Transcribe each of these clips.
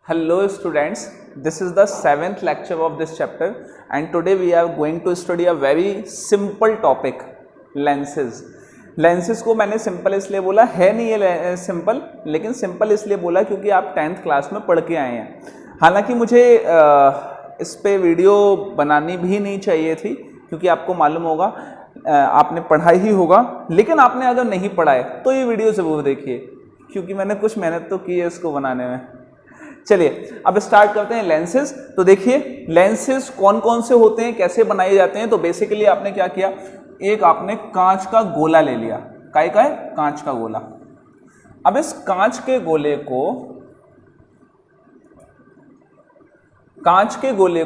Hello students, this is the 7th lecture of this chapter and today we are going to study a very simple topic, lenses. lenses को मैंने simple इसलिए बोला है नहीं ये simple, लेकिन simple इसलिए बोला क्योंकि आप 10th क्लास में पढ़ के आए हैं। हालांकि मुझे इस पे वीडियो बनानी भी नहीं चाहिए थी क्योंकि आपको मालूम होगा आपने पढ़ा ही होगा, लेकिन आपने अगर नहीं पढ़ा है तो ये वीडियो ज़रूर देखिए क्योंकि मैंने कुछ मेहनत तो की है इसको बनाने में। चलिए अब स्टार्ट करते हैं लेंसेज। तो देखिए लेंसेज कौन कौन से होते हैं, कैसे बनाए जाते हैं। तो बेसिकली आपने क्या किया, एक आपने कांच का गोला ले लिया। काय का है? कांच का गोला। अब इस कांच के गोले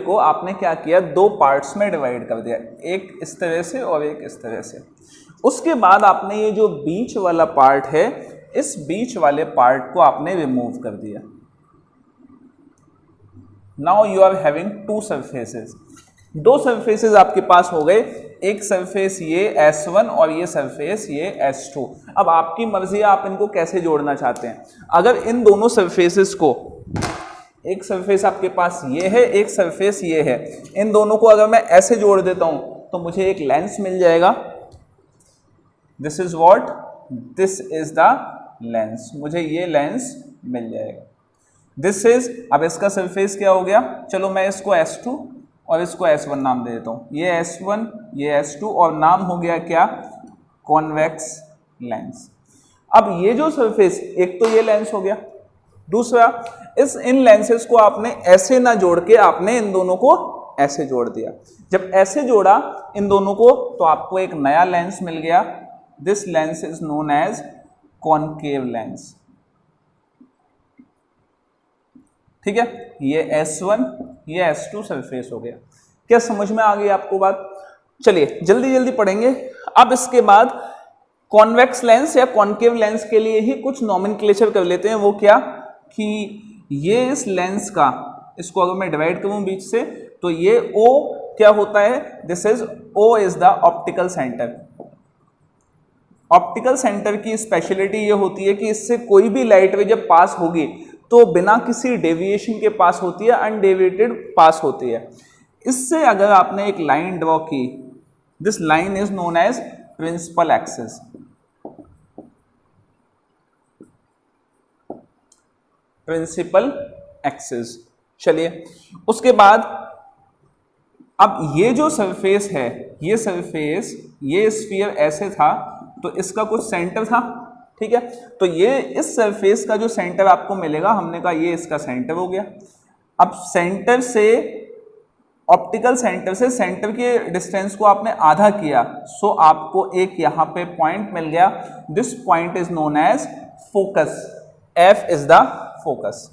को आपने क्या किया, दो पार्ट्स में डिवाइड कर दिया, एक इस तरह से और एक इस तरह से। उसके बाद आपने ये जो बीच वाला पार्ट है, इस बीच वाले पार्ट को आपने रिमूव कर दिया। Now you are having two surfaces, दो सरफेसेस आपके पास हो गए। एक सरफेस ये S1 और ये सरफेस ये S2। अब आपकी मर्जी है आप इनको कैसे जोड़ना चाहते हैं। अगर इन दोनों सरफेसेस को, एक सरफेस आपके पास ये है, एक सरफेस ये है, इन दोनों को अगर मैं ऐसे जोड़ देता हूं तो मुझे एक लेंस मिल जाएगा। This is what, this is the lens, मुझे ये लेंस मिल जाएगा। दिस इज, अब इसका सरफेस क्या हो गया, चलो मैं इसको S2 और इसको S1 नाम दे देता हूँ। ये S1 ये S2 और नाम हो गया क्या, कॉन्वेक्स लेंस। अब ये जो सरफेस, एक तो ये लेंस हो गया, दूसरा इन लेंसेज को आपने ऐसे ना जोड़ के आपने इन दोनों को ऐसे जोड़ दिया। जब ऐसे जोड़ा इन दोनों को तो आपको एक नया लेंस मिल गया। This lens is known as concave lens. ठीक है, ये S1 ये S2 सरफेस हो गया। क्या समझ में आ गई आपको बात? चलिए जल्दी जल्दी पढ़ेंगे। अब इसके बाद कॉन्वेक्स लेंस या कॉनकेव लेंस के लिए ही कुछ नॉमेनक्लेचर कर लेते हैं। वो क्या कि ये इस लेंस का, इसको अगर मैं डिवाइड करूं बीच से तो ये O क्या होता है, this is O is the optical centre. Optical centre की स्पेशलिटी ये होती है कि इससे कोई भी लाइट रे जब पास होगी तो बिना किसी डेविएशन के पास होती है, अनडेविएटेड पास होती है। इससे अगर आपने एक लाइन ड्रॉ की, this line is known as principal axis. Principal axis. चलिए उसके बाद अब ये जो सरफेस है, ये सरफेस, ये स्फीयर ऐसे था तो इसका कुछ सेंटर था। ठीक है, तो ये इस सरफेस का जो सेंटर आपको मिलेगा, हमने कहा ये इसका सेंटर हो गया। अब सेंटर से, ऑप्टिकल सेंटर से सेंटर के डिस्टेंस को आपने आधा किया, सो आपको एक यहां पे पॉइंट मिल गया। This point is known as focus. F is the focus.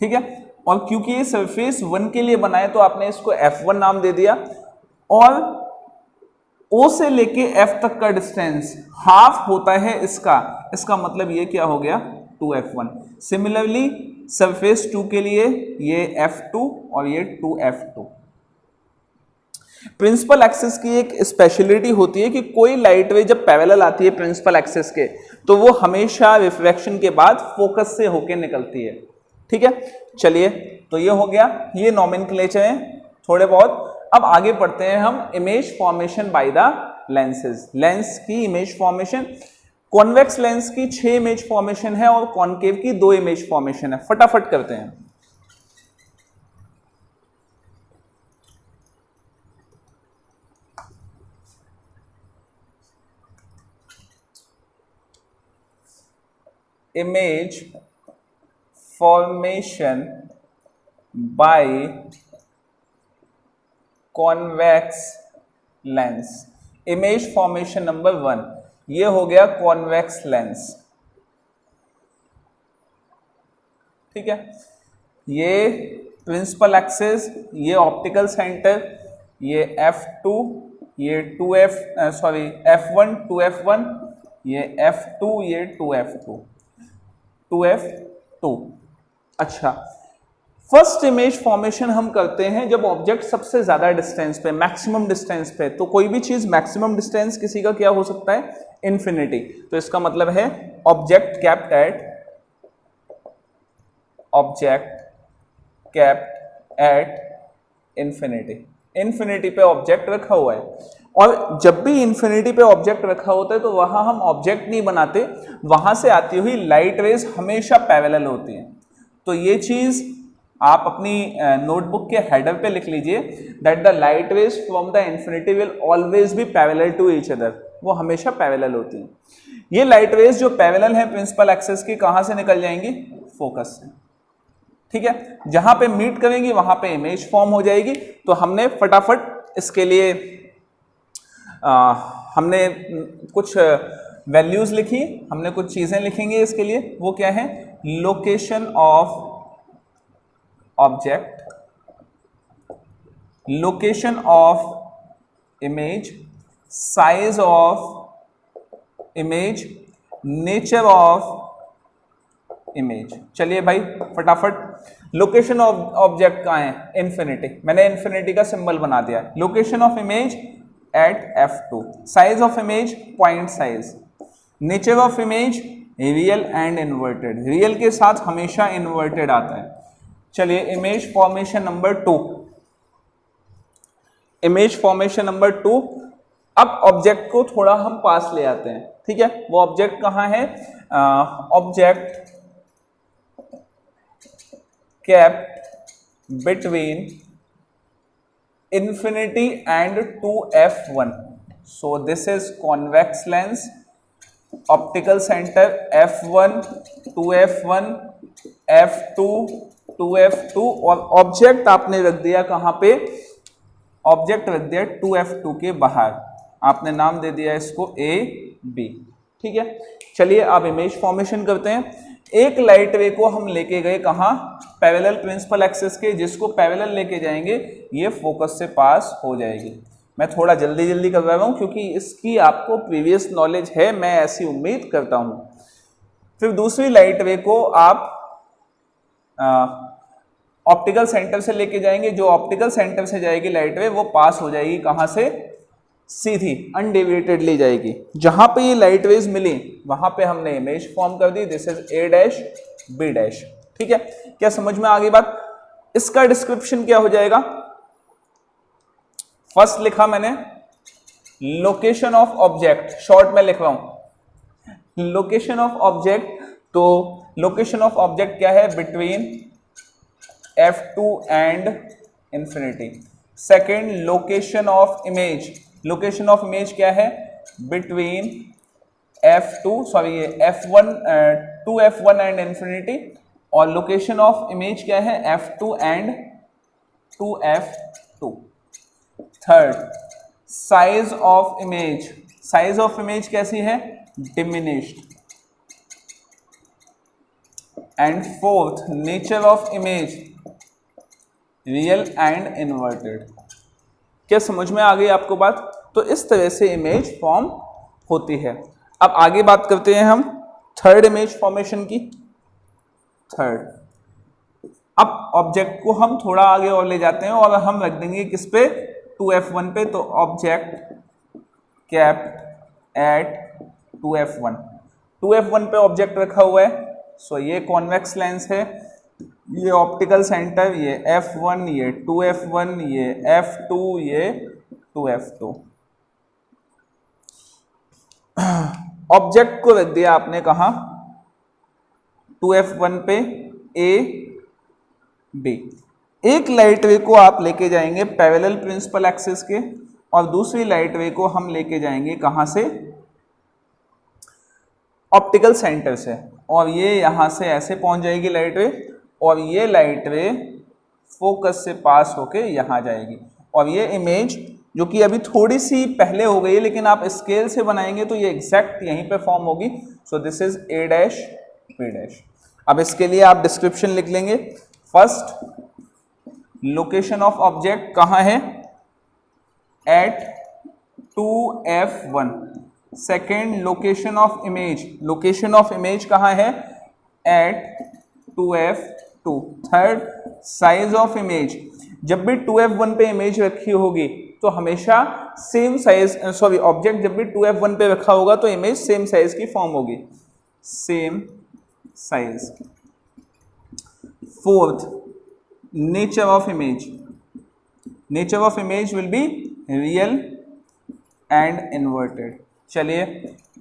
ठीक है, और क्योंकि ये सरफेस 1 के लिए बनाए तो आपने इसको F1 नाम दे दिया। और O से लेके F तक का डिस्टेंस हाफ होता है इसका मतलब ये क्या हो गया, 2F1। सिमिलरली सरफेस 2 के लिए ये F2 और ये 2F2। प्रिंसिपल एक्सिस की एक स्पेशलिटी होती है कि कोई लाइट रे जब पैरेलल आती है प्रिंसिपल एक्सिस के तो वो हमेशा रिफ्रैक्शन के बाद फोकस से होके निकलती है। ठीक है, चलिए तो ये हो गया, ये नॉमेनक्लेचर है थोड़े बहुत। अब आगे पढ़ते हैं हम image formation by the lenses. Lens की इमेज फॉर्मेशन, कॉन्वेक्स लेंस की 6 इमेज फॉर्मेशन है और कॉनकेव की 2 इमेज फॉर्मेशन है। फटाफट करते हैं। Image formation by convex lens. Image formation number 1 ये हो गया कॉन्वेक्स लेंस। ठीक है, ये प्रिंसिपल एक्सिस, ये ऑप्टिकल सेंटर, ये F2 ये F1 2F1, ये F2 ये 2F2 2F2। अच्छा, फर्स्ट इमेज फॉर्मेशन हम करते हैं जब ऑब्जेक्ट सबसे ज्यादा डिस्टेंस पे, मैक्सिमम डिस्टेंस पे। तो कोई भी चीज मैक्सिमम डिस्टेंस किसी का क्या हो सकता है, इन्फिनिटी। तो इसका मतलब है object kept eight object kept at infinity. Infinity पे ऑब्जेक्ट रखा हुआ है, और जब भी इन्फिनिटी पे ऑब्जेक्ट रखा होता है तो वहां हम ऑब्जेक्ट नहीं बनाते, वहां से आती हुई लाइट रेज हमेशा पैरेलल होती है। तो ये चीज आप अपनी नोटबुक के हेडर पे लिख लीजिए, that the light rays from the infinity will always be parallel to each other, वो हमेशा पैरेलल होती है। ये लाइट रेज जो पैरेलल है प्रिंसिपल एक्सिस की, कहां से निकल जाएंगी? फोकस से, ठीक है। जहां पे मीट करेंगी वहां पे इमेज फॉर्म हो जाएगी। तो हमने फटाफट इसके लिए हमने कुछ वैल्यूज लिखी, हमने कुछ चीजें लिखेंगे इसके लिए। वो क्या है? Location of object, location of image, size of image, nature of image. चलिए भाई फटाफट। लोकेशन ऑफ ऑब्जेक्ट कहाँ है? इन्फिनिटी, मैंने इन्फिनिटी का सिंबल बना दिया है। Location of image at F2, size of image point size, nature of image real and inverted, real के साथ हमेशा इन्वर्टेड आता है। चलिए image formation number 2, image formation number 2। अब ऑब्जेक्ट को थोड़ा हम पास ले आते हैं, ठीक है। वो ऑब्जेक्ट कहां है? Object kept between infinity and 2f1. So this is convex lens, optical center f1, 2f1, f2, 2f2, और ऑब्जेक्ट आपने रख दिया कहां पे? ऑब्जेक्ट रख दिया 2f2 के बाहर, आपने नाम दे दिया इसको a b, ठीक है। चलिए अब इमेज फॉर्मेशन करते हैं। एक लाइट रे को हम लेके गए कहां? पैरेलल प्रिंसिपल एक्सिस के, जिसको पैरेलल लेके जाएंगे ये फोकस से पास हो जाएगी। मैं थोड़ा जल्दी जल्दी कर रहा हूं क्योंकि इसकी आपको प्रीवियस नॉलेज है, मैं ऐसी उम्मीद करता हूं। फिर दूसरी लाइट रे को आप ऑप्टिकल सेंटर से लेके जाएंगे, जो ऑप्टिकल सेंटर से जाएगी लाइट रे वो पास हो जाएगी कहां से? सीधी अनडेविएटेडली जाएगी। जहां पे ये लाइट रेज मिली वहां पे हमने इमेज फॉर्म कर दी, this is A dash B dash, ठीक है। क्या समझ में आ गई बात? इसका डिस्क्रिप्शन क्या हो जाएगा? फर्स्ट लिखा मैंने लोकेशन ऑफ ऑब्जेक्ट, शॉर्ट में लिख रहा हूं लोकेशन ऑफ ऑब्जेक्ट। तो लोकेशन ऑफ ऑब्जेक्ट क्या है? Between F2 and infinity. Second location of image, location of image क्या है? Between F1 2f1 and infinity. और लोकेशन ऑफ इमेज क्या है? F2 and 2f2। Third size of image, size of image कैसी है? Diminished. And fourth nature of image real and inverted. क्या समझ में आ गई आपको बात? तो इस तरह से इमेज फॉर्म होती है। अब आगे बात करते हैं हम थर्ड इमेज फॉर्मेशन की। थर्ड, अब ऑब्जेक्ट को हम थोड़ा आगे और ले जाते हैं और हम रख देंगे किस पे? 2f1 पे। तो object kept at 2f1, 2f1 पे ऑब्जेक्ट रखा हुआ है। सो ये कॉन्वेक्स लेंस है, ये ऑप्टिकल सेंटर, ये F1, ये 2f1, ये F2, ये 2f2। ऑब्जेक्ट को रख दिया आपने कहा? 2f1 पे A B। एक लाइट रे को आप लेके जाएंगे पैरेलल प्रिंसिपल एक्सिस के, और दूसरी लाइट रे को हम लेके जाएंगे कहां से? ऑप्टिकल सेंटर से। और ये यहां से ऐसे पहुंच जाएगी लाइट रे, और ये लाइट रे फोकस से पास होके यहां जाएगी। और ये इमेज जो कि अभी थोड़ी सी पहले हो गई है, लेकिन आप स्केल से बनाएंगे तो ये एग्जैक्ट यहीं पे फॉर्म होगी। So this is A dash B dash. अब इसके लिए आप डिस्क्रिप्शन लिख लेंगे। फर्स्ट लोकेशन ऑफ ऑब्जेक्ट कहां है? At 2f1। Second location of image, location of image कहां है? At 2f2। Third size of image, जब भी 2f1 पे इमेज रखी होगी तो हमेशा सेम साइज, ऑब्जेक्ट जब भी 2f1 पे रखा होगा तो इमेज सेम साइज की फॉर्म होगी, same size. Fourth, nature of image, nature of image will be real and inverted. चलिए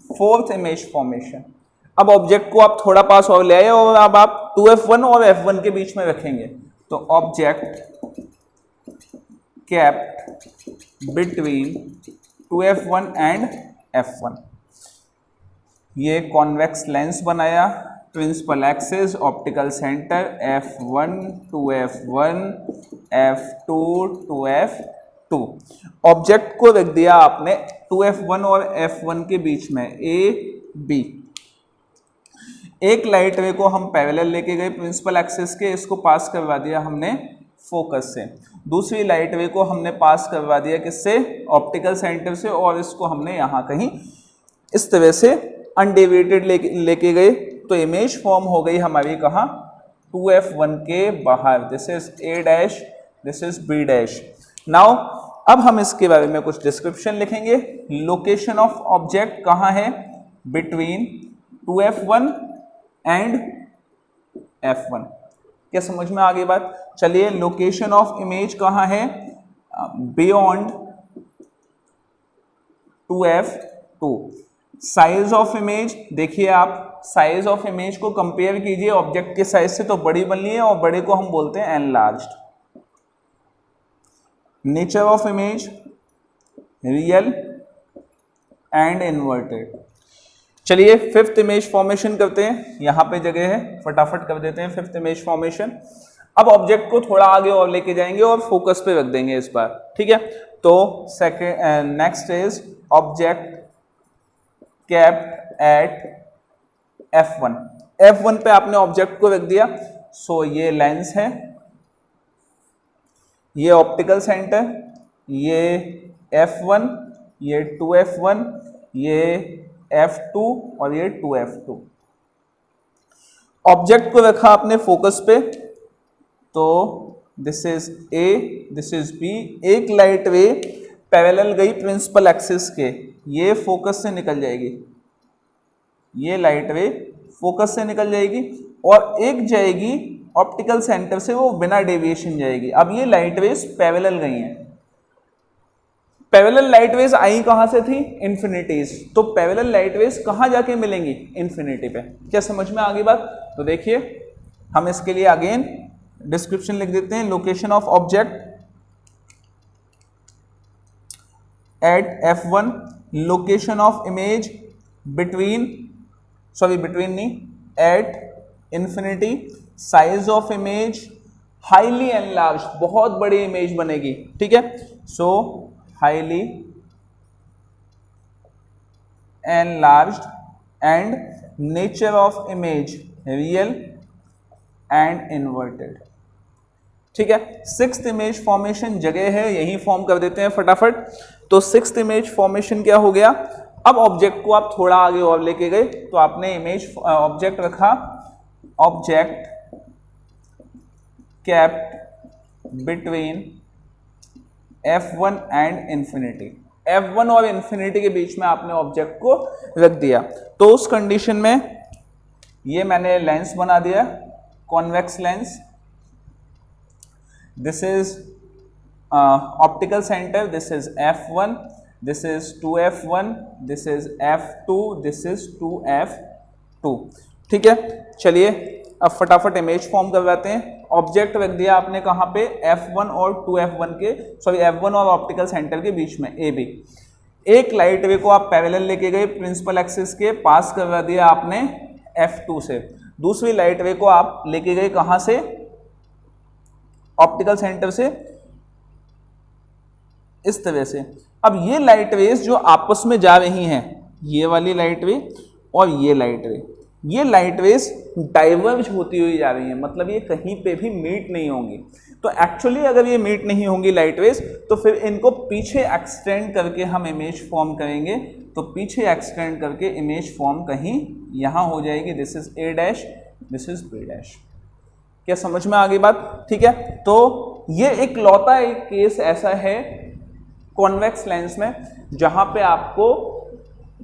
फोर्थ इमेज फॉर्मेशन। अब ऑब्जेक्ट को आप थोड़ा पास और ले आए और अब आप 2f1 और f1 के बीच में रखेंगे, तो object kept between 2f1 and f1। ये कॉन्वेक्स लेंस बनाया, principal axis, optical centre f1 2f1 f2 2f2। ऑब्जेक्ट को रख दिया आपने 2f1 और f1 के बीच में a b। एक लाइट रे को हम पैरेलल लेके गए प्रिंसिपल एक्सिस के, इसको पास करवा दिया हमने फोकस से। दूसरी लाइट रे को हमने पास करवा दिया किससे, ऑप्टिकल सेंटर से, और इसको हमने यहाँ कहीं इस तरह से अनडेविएटेड लेके गए, तो इमेज फॉर्म हो गई हमारी कहाँ, 2f1 के बाहर। This is a dash, this is b dash. Now अब हम इसके बारे में कुछ डिस्क्रिप्शन लिखेंगे। लोकेशन ऑफ ऑब्जेक्ट कहाँ है, बिटवीन 2f1 एंड f1। क्या समझ में आ गई बात? चलिए लोकेशन ऑफ इमेज कहाँ है, beyond 2f2। Size of image, देखिए आप साइज ऑफ इमेज को कंपेयर कीजिए ऑब्जेक्ट के साइज से, तो बड़ी बन रही है और बड़े को हम बोलते हैं enlarged. Nature of image real and inverted. चलिए फिफ्थ इमेज फॉर्मेशन करते हैं, यहां पे जगह है, फटाफट कर देते हैं फिफ्थ इमेज फॉर्मेशन। अब ऑब्जेक्ट को थोड़ा आगे और लेके जाएंगे और फोकस पे रख देंगे इस बार, ठीक है। तो second next is object kept at f1। f1 पे आपने ऑब्जेक्ट को रख दिया, सो ये लेंस है, ये ऑप्टिकल सेंटर, ये f1, ये 2f1, ये f2 और ये 2f2। ऑब्जेक्ट को रखा आपने फोकस पे, तो this is a, this is b। एक लाइट रे पैरेलल गई प्रिंसिपल एक्सिस के, ये फोकस से निकल जाएगी, ये लाइट रे फोकस से निकल जाएगी, और एक जाएगी ऑप्टिकल सेंटर से, वो बिना डेविएशन जाएगी। अब ये लाइट वेज पैरेलल गई हैं। पैरेलल लाइट वेज आई कहां से थी, इन्फिनिटीज, तो पैरेलल लाइट वेज कहां जाके मिलेंगी, इन्फिनिटी पे। क्या समझ में आ गई बात? तो देखिए हम इसके लिए अगेन डिस्क्रिप्शन लिख देते हैं। Location of object at f1, location of image between नहीं, at infinity, size of image highly enlarged, बहुत बड़ी इमेज बनेगी, ठीक है। So highly enlarged and nature of image real and inverted, ठीक है। सिक्स्थ इमेज फॉर्मेशन जगह है, यही फॉर्म कर देते हैं फटाफट। तो सिक्स्थ इमेज फॉर्मेशन क्या हो गया, अब ऑब्जेक्ट को आप थोड़ा आगे और लेके गए, तो आपने इमेज ऑब्जेक्ट रखा, object kept between f1 and infinity. f1 और इंफिनिटी के बीच में आपने ऑब्जेक्ट को रख दिया, तो उस कंडीशन में ये मैंने लेंस बना दिया, convex lens. This is optical centre, this is f1, this is 2f1, this is f2, this is 2f2, ठीक है। चलिए अब फटाफट इमेज फॉर्म करवाते हैं। ऑब्जेक्ट रख दिया आपने कहाँ पे, f1 और 2f1 के, सॉरी f1 और ऑप्टिकल सेंटर के बीच में, ए बी। एक लाइट रे को आप पैरेलल लेके गए प्रिंसिपल एक्सिस के, पास करवा दिया आपने f2 से। दूसरी लाइट रे को आप लेके गए कहाँ से, ऑप्टिकल सेंटर से, इस तरह से। अब ये लाइट रेज जो आपस में जा रही हैं, ये वाली लाइट रे और ये लाइट रे, ये लाइट रेज डाइवर्ज होती हुई जा रही हैं, मतलब ये कहीं पे भी मीट नहीं होंगी। तो एक्चुअली अगर ये मीट नहीं होंगी लाइट रेज, तो फिर इनको पीछे एक्सटेंड करके हम इमेज फॉर्म करेंगे। तो पीछे एक्सटेंड करके इमेज फॉर्म कहीं यहाँ हो जाएगी, this is a dash, this is b dash. क्या समझ में आ गई बात? ठीक है। तो ये एक लौता एक केस ऐसा है कॉन्वेक्स लेंस में जहां पे आपको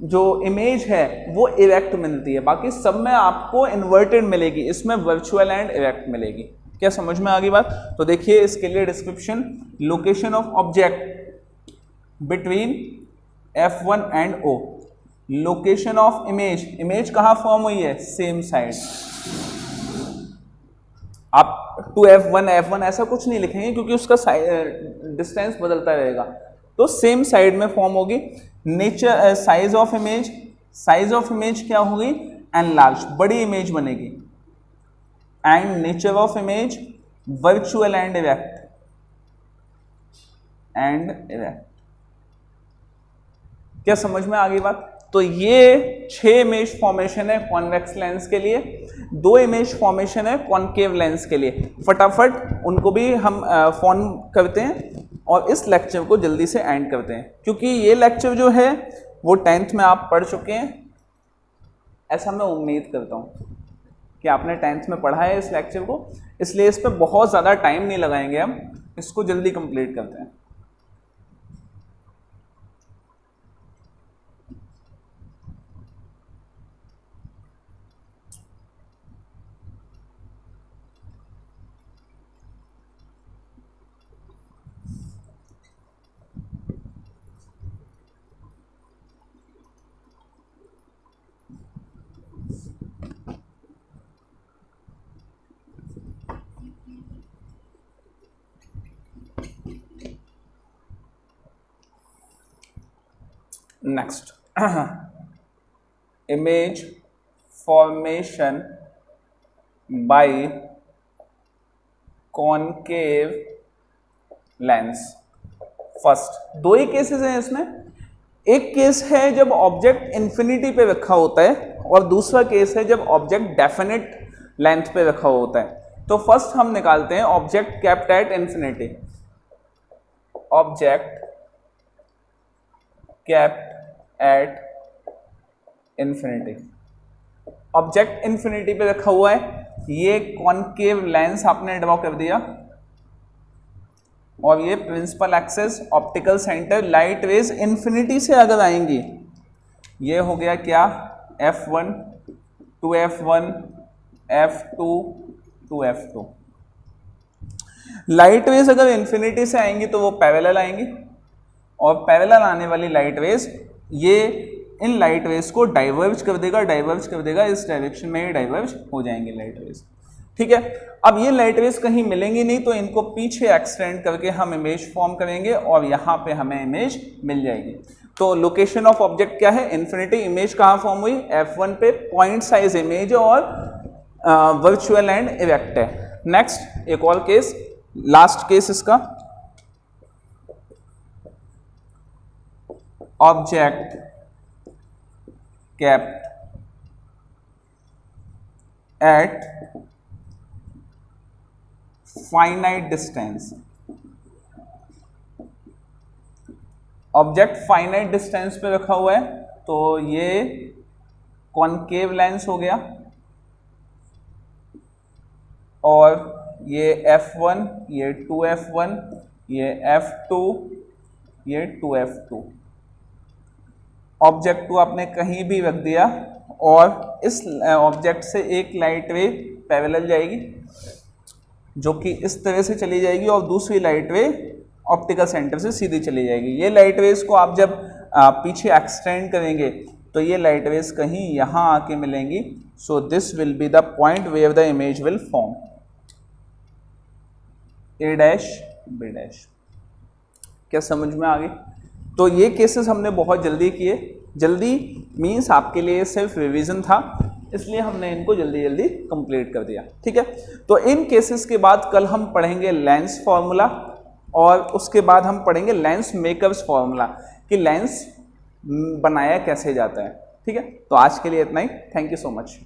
जो इमेज है वो इरेक्ट मिलती है, बाकी सब में आपको इन्वर्टेड मिलेगी, इसमें वर्चुअल एंड इरेक्ट मिलेगी। क्या समझ में आ गई बात? तो देखिए इसके लिए description, location of object between F1 and O, location of image, image कहाँ फॉर्म हुई है? Same side. आप टू F1 ऐसा कुछ नहीं लिखेंगे क्योंकि उसका डिस्टेंस बदलता रहेगा, तो सेम साइड में फॉर्म होगी। Nature size of image, size of image क्या होगी? एनलार्ज, बड़ी इमेज बनेगी। And nature of image virtual and erect, क्या समझ में आ गई बात? तो ये 6 इमेज फॉर्मेशन है कॉन्वेक्स लेंस के लिए, 2 इमेज फॉर्मेशन है कॉनकेव लेंस के लिए। फटाफट उनको भी हम फॉर्म करते हैं और इस लेक्चर को जल्दी से एंड करते हैं, क्योंकि ये लेक्चर जो है वो 10th में आप पढ़ चुके हैं, ऐसा मैं उम्मीद करता हूँ कि आपने 10th में पढ़ा है इस लेक्चर को, इसलिए इस पर बहुत ज़्यादा टाइम नहीं लगाएंगे, हम इसको जल्दी कंप्लीट करते हैं। Next, image formation by concave lens. First 2 he cases हैं इसमें, एक केस है जब ऑब्जेक्ट इन्फिनिटी पे रखा होता है और दूसरा केस है जब ऑब्जेक्ट डेफिनेट लेंथ पे रखा होता है। तो फर्स्ट हम निकालते हैं object kept at infinity, object kept at infinity. Object infinity पे रखा हुआ है, ये कॉनकेव लेंस आपने ड्रॉ कर दिया और ये principal axis, optical centre, light rays infinity से अगर आएंगी, ये हो गया क्या? F1 to F1, F2 to F2। Light rays अगर इन्फिनिटी से आएंगी तो वो पैरेलल आएंगी, और पैरेलल आने वाली लाइट रेज ये इन लाइट रेज को डाइवर्ज कर देगा, इस डायरेक्शन में ये डाइवर्ज हो जाएंगे लाइट रेज। ठीक है, अब ये लाइट रेज कहीं मिलेंगी नहीं, तो इनको पीछे एक्सटेंड करके हम इमेज फॉर्म करेंगे और यहाँ पे हमें इमेज मिल जाएगी। तो लोकेशन ऑफ ऑब्जेक्ट क्या है? इन्फिनिटी। इमेज कहाँ फॉर्म हुई? F1 पे पॉइंट साइज इमेज और वर्चुअल एंड इरेक्ट है। नेक्स्ट एक और केस, लास्ट केस इसका, object kept at finite distance. Object finite distance पे रखा हुआ है, तो ये कॉनकेव लेंस हो गया और ये F1, ये 2F1, ये F2, ये 2F2। ऑब्जेक्ट को आपने कहीं भी रख दिया और इस ऑब्जेक्ट से एक लाइट रे पैरेलल जाएगी जो कि इस तरह से चली जाएगी और दूसरी लाइट रे ऑप्टिकल सेंटर से सीधी चली जाएगी। ये लाइट रेज को आप जब पीछे एक्सटेंड करेंगे तो ये लाइट रेज कहीं यहाँ आके मिलेंगी। So this will be the point where the image will form, A dash B dash. क्या समझ में आ गई? तो ये केसेस हमने बहुत जल्दी किए, जल्दी मीन्स आपके लिए सिर्फ रिवीजन था, इसलिए हमने इनको जल्दी जल्दी कंप्लीट कर दिया। ठीक है, तो इन केसेस के बाद कल हम पढ़ेंगे लेंस फॉर्मूला और उसके बाद हम पढ़ेंगे लेंस मेकर्स फॉर्मूला कि लेंस बनाया कैसे जाता है। ठीक है, तो आज के लिए इतना ही। Thank you so much.